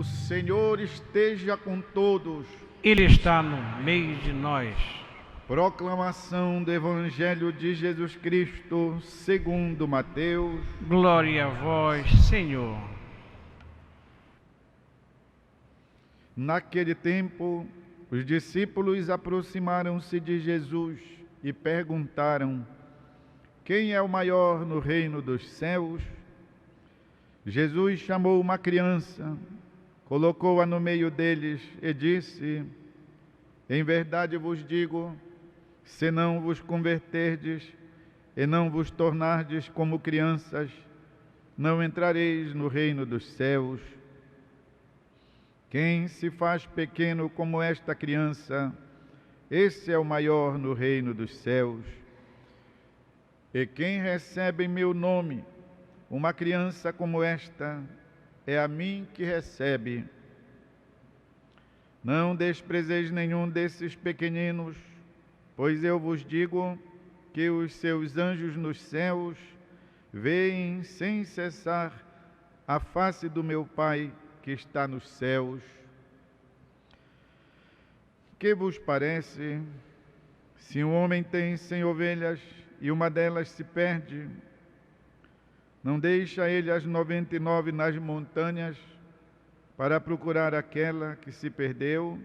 O Senhor esteja com todos. Ele está no meio de nós. Proclamação do Evangelho de Jesus Cristo, segundo Mateus. Glória a vós, Senhor. Naquele tempo, os discípulos aproximaram-se de Jesus e perguntaram: quem é o maior no reino dos céus? Jesus chamou uma criança, colocou-a no meio deles e disse: em verdade vos digo, se não vos converterdes e não vos tornardes como crianças, não entrareis no reino dos céus. Quem se faz pequeno como esta criança, esse é o maior no reino dos céus. E quem recebe em meu nome uma criança como esta, é a mim que recebe. Não desprezeis nenhum desses pequeninos, pois eu vos digo que os seus anjos nos céus veem sem cessar a face do meu Pai que está nos céus. Que vos parece, se um homem tem 100 ovelhas e uma delas se perde, não deixa ele as 99 nas montanhas para procurar aquela que se perdeu?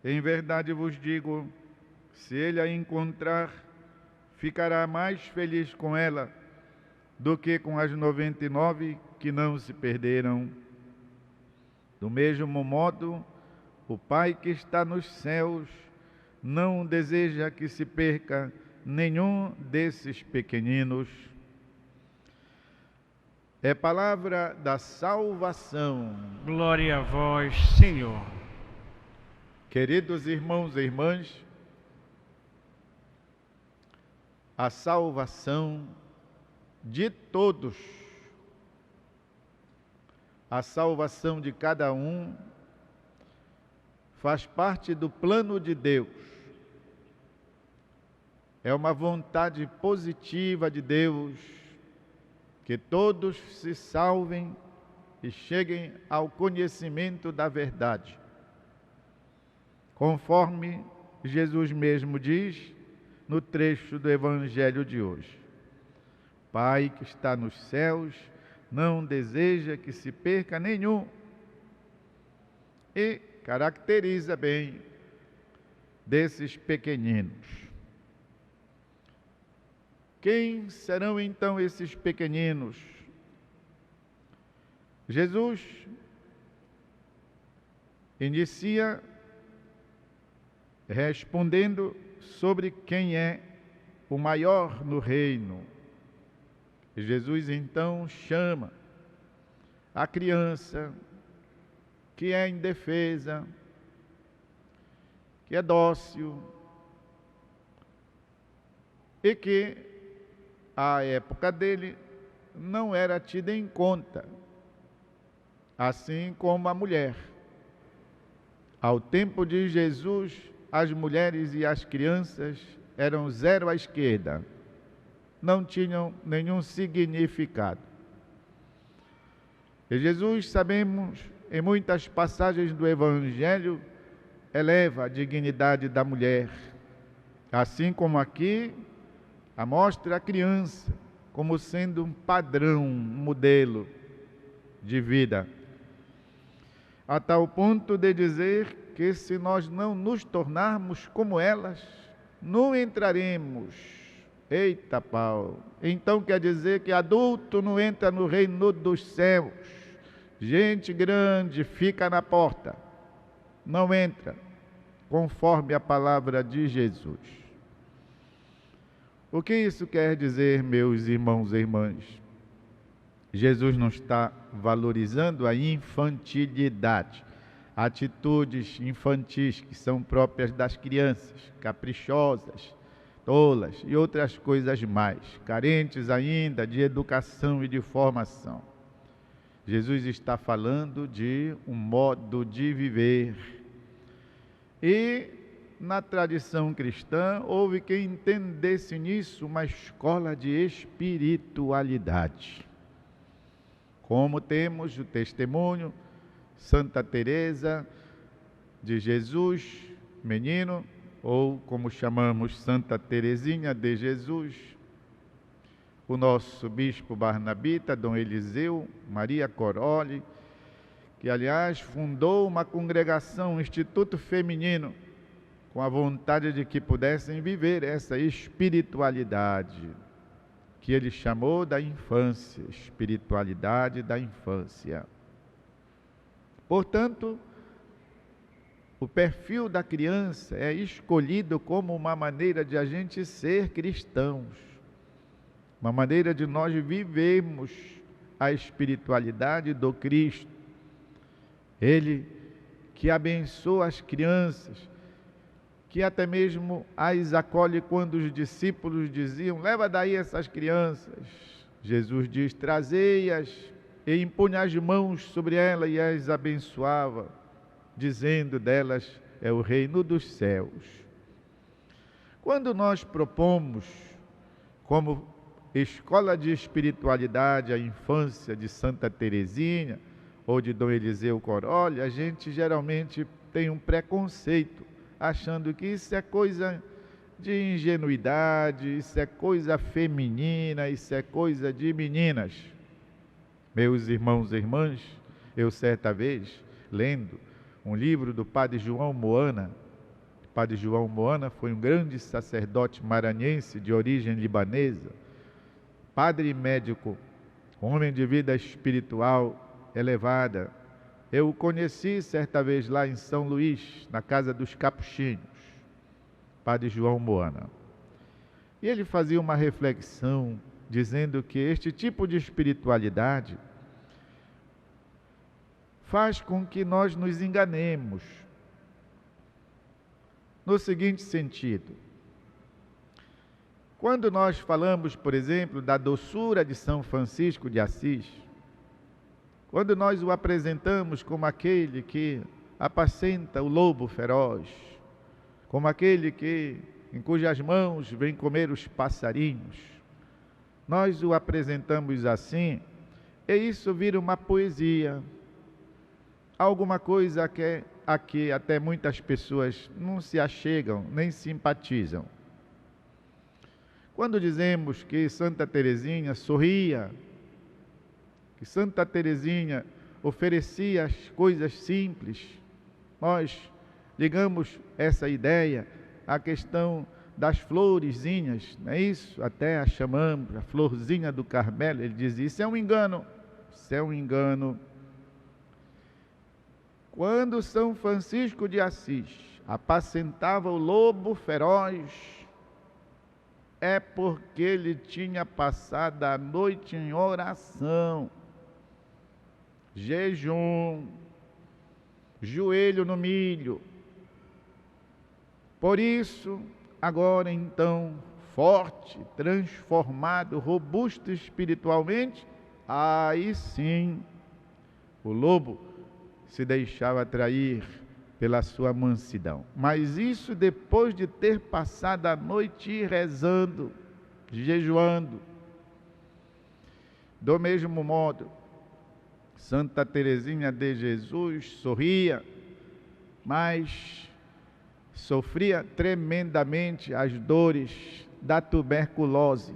Em verdade vos digo, se ele a encontrar, ficará mais feliz com ela do que com as 99 que não se perderam. Do mesmo modo, o Pai que está nos céus não deseja que se perca nenhum desses pequeninos. É palavra da salvação. Glória a vós, Senhor. Queridos irmãos e irmãs, a salvação de todos, a salvação de cada um, faz parte do plano de Deus. É uma vontade positiva de Deus que todos se salvem e cheguem ao conhecimento da verdade. Conforme Jesus mesmo diz no trecho do Evangelho de hoje: Pai que está nos céus não deseja que se perca nenhum. E caracteriza bem desses pequeninos. Quem serão então esses pequeninos? Jesus inicia respondendo sobre quem é o maior no reino. Jesus então chama a criança que é indefesa, que é dócil e que, à época dele, não era tida em conta, assim como a mulher. Ao tempo de Jesus, as mulheres e as crianças eram zero à esquerda, não tinham nenhum significado. E Jesus, sabemos, em muitas passagens do Evangelho, eleva a dignidade da mulher, assim como aqui mostra a criança como sendo um padrão, um modelo de vida, a tal ponto de dizer que se nós não nos tornarmos como elas, não entraremos. Eita pau! Então quer dizer que adulto não entra no reino dos céus. Gente grande fica na porta, não entra, conforme a palavra de Jesus. O que isso quer dizer, meus irmãos e irmãs? Jesus não está valorizando a infantilidade, atitudes infantis que são próprias das crianças, caprichosas, tolas e outras coisas mais, carentes ainda de educação e de formação. Jesus está falando de um modo de viver. E na tradição cristã houve quem entendesse nisso uma escola de espiritualidade. como temos o testemunho Santa Teresa de Jesus Menino, ou como chamamos Santa Teresinha de Jesus, o nosso bispo barnabita, Dom Eliseu Maria Coroli, que aliás fundou uma congregação, um instituto feminino, com a vontade de que pudessem viver essa espiritualidade, que ele chamou da infância, espiritualidade da infância. Portanto, o perfil da criança é escolhido como uma maneira de a gente ser cristãos, uma maneira de nós vivermos a espiritualidade do Cristo. Ele que abençoa as crianças, que até mesmo as acolhe quando os discípulos diziam: leva daí essas crianças. Jesus diz: trazei-as, e impunha as mãos sobre elas e as abençoava, dizendo delas: é o reino dos céus. Quando nós propomos como escola de espiritualidade a infância de Santa Teresinha ou de Dom Eliseu Coroli, a gente geralmente tem um preconceito, achando que isso é coisa de ingenuidade, isso é coisa feminina, isso é coisa de meninas. Meus irmãos e irmãs, eu certa vez, lendo um livro do Padre João Moana, Padre João Moana foi um grande sacerdote maranhense de origem libanesa, padre e médico, homem de vida espiritual elevada. Eu o conheci certa vez lá em São Luís, na casa dos Capuchinhos, Padre João Moana. E ele fazia uma reflexão, dizendo que este tipo de espiritualidade faz com que nós nos enganemos. No seguinte sentido: quando nós falamos, por exemplo, da doçura de São Francisco de Assis, quando nós o apresentamos como aquele que apacenta o lobo feroz, como aquele em cujas mãos vem comer os passarinhos, nós o apresentamos assim, e isso vira uma poesia, alguma coisa a que até muitas pessoas não se achegam, nem simpatizam. Quando dizemos que Santa Teresinha sorria, que Santa Teresinha oferecia as coisas simples, nós ligamos essa ideia à questão das florezinhas, não é isso? Até a chamamos a florzinha do Carmelo. Ele dizia: isso é um engano, isso é um engano. Quando São Francisco de Assis apacentava o lobo feroz, é porque ele tinha passado a noite em oração, jejum, joelho no milho. Por isso, agora então, forte, transformado, robusto espiritualmente, aí sim, o lobo se deixava atrair pela sua mansidão. Mas isso depois de ter passado a noite rezando, jejuando. Do mesmo modo, Santa Teresinha de Jesus sorria, mas sofria tremendamente as dores da tuberculose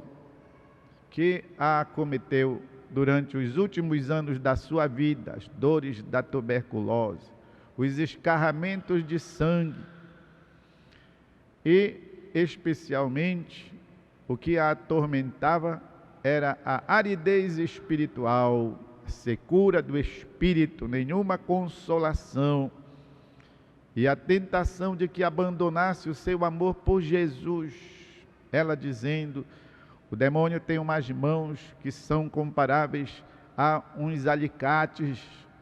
que a acometeu durante os últimos anos da sua vida, as dores da tuberculose, os escarramentos de sangue e, especialmente, o que a atormentava era a aridez espiritual, a secura do espírito, nenhuma consolação, e a tentação de que abandonasse o seu amor por Jesus. Ela dizendo: o demônio tem umas mãos que são comparáveis a uns alicates,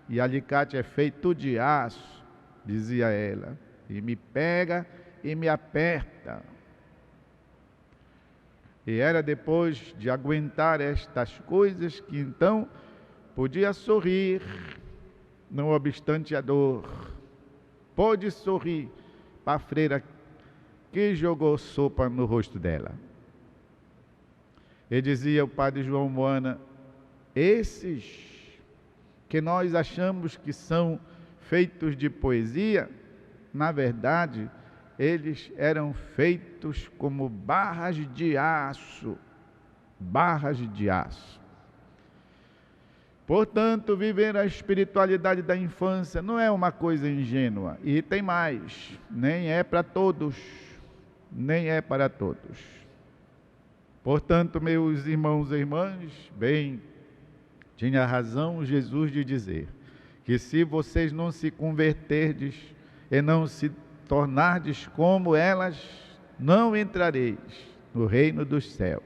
e alicate é feito de aço, dizia ela, e me pega e me aperta. E era depois de aguentar estas coisas que então podia sorrir, não obstante a dor. Pôde sorrir para a freira que jogou sopa no rosto dela. E dizia o Padre João Moana: esses que nós achamos que são feitos de poesia, na verdade, eles eram feitos como barras de aço. Barras de aço. Portanto, viver a espiritualidade da infância não é uma coisa ingênua. E tem mais, nem é para todos. Nem é para todos. Portanto, meus irmãos e irmãs, bem, tinha razão Jesus de dizer que se vocês não se converterdes e não se tornardes como elas, não entrareis no reino dos céus.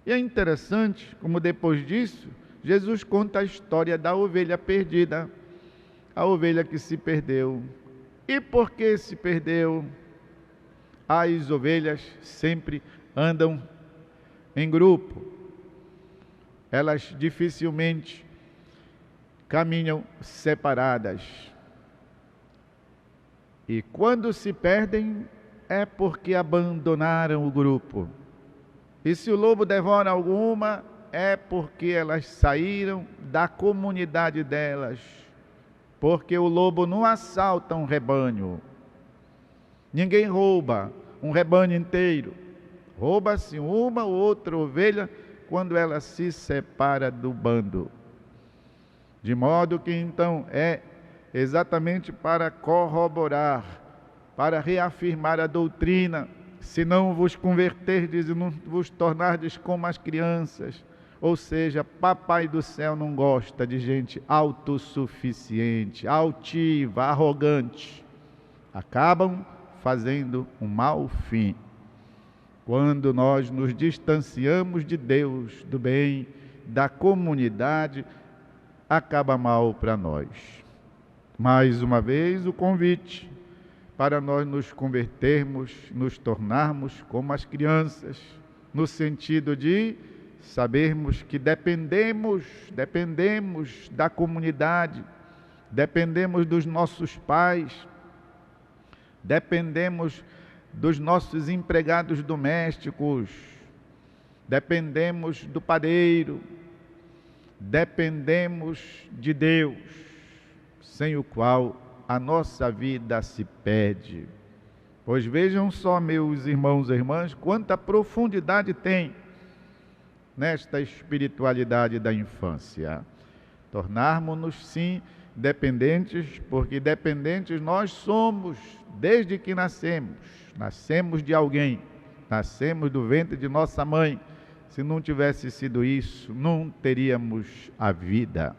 E é interessante como depois disso, Jesus conta a história da ovelha perdida, a ovelha que se perdeu. E por que se perdeu? As ovelhas sempre andam em grupo. Elas dificilmente caminham separadas. E quando se perdem, é porque abandonaram o grupo. E se o lobo devora alguma, é porque elas saíram da comunidade delas. Porque o lobo não assalta um rebanho. Ninguém rouba um rebanho inteiro. Rouba-se uma ou outra ovelha quando ela se separa do bando. De modo que então é exatamente para corroborar, para reafirmar a doutrina, se não vos converterdes e não vos tornardes como as crianças. Ou seja, Papai do Céu não gosta de gente autossuficiente, altiva, arrogante. Acabam fazendo um mau fim. Quando nós nos distanciamos de Deus, do bem, da comunidade, acaba mal para nós. Mais uma vez o convite para nós nos convertermos, nos tornarmos como as crianças, no sentido de sabermos que dependemos da comunidade, dependemos dos nossos pais, dependemos dos nossos empregados domésticos, dependemos do padeiro, dependemos de Deus, sem o qual a nossa vida se perde. Pois vejam só, meus irmãos e irmãs, quanta profundidade tem nesta espiritualidade da infância. Tornarmos-nos, sim, dependentes, porque dependentes nós somos desde que nascemos. Nascemos de alguém, nascemos do ventre de nossa mãe. Se não tivesse sido isso, não teríamos a vida.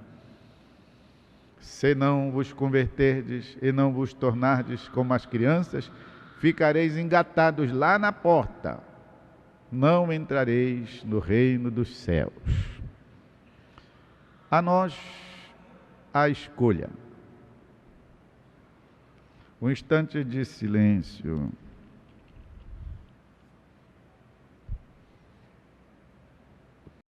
Se não vos converterdes e não vos tornardes como as crianças, ficareis engatados lá na porta. Não entrareis no reino dos céus. A nós, a escolha. Um instante de silêncio.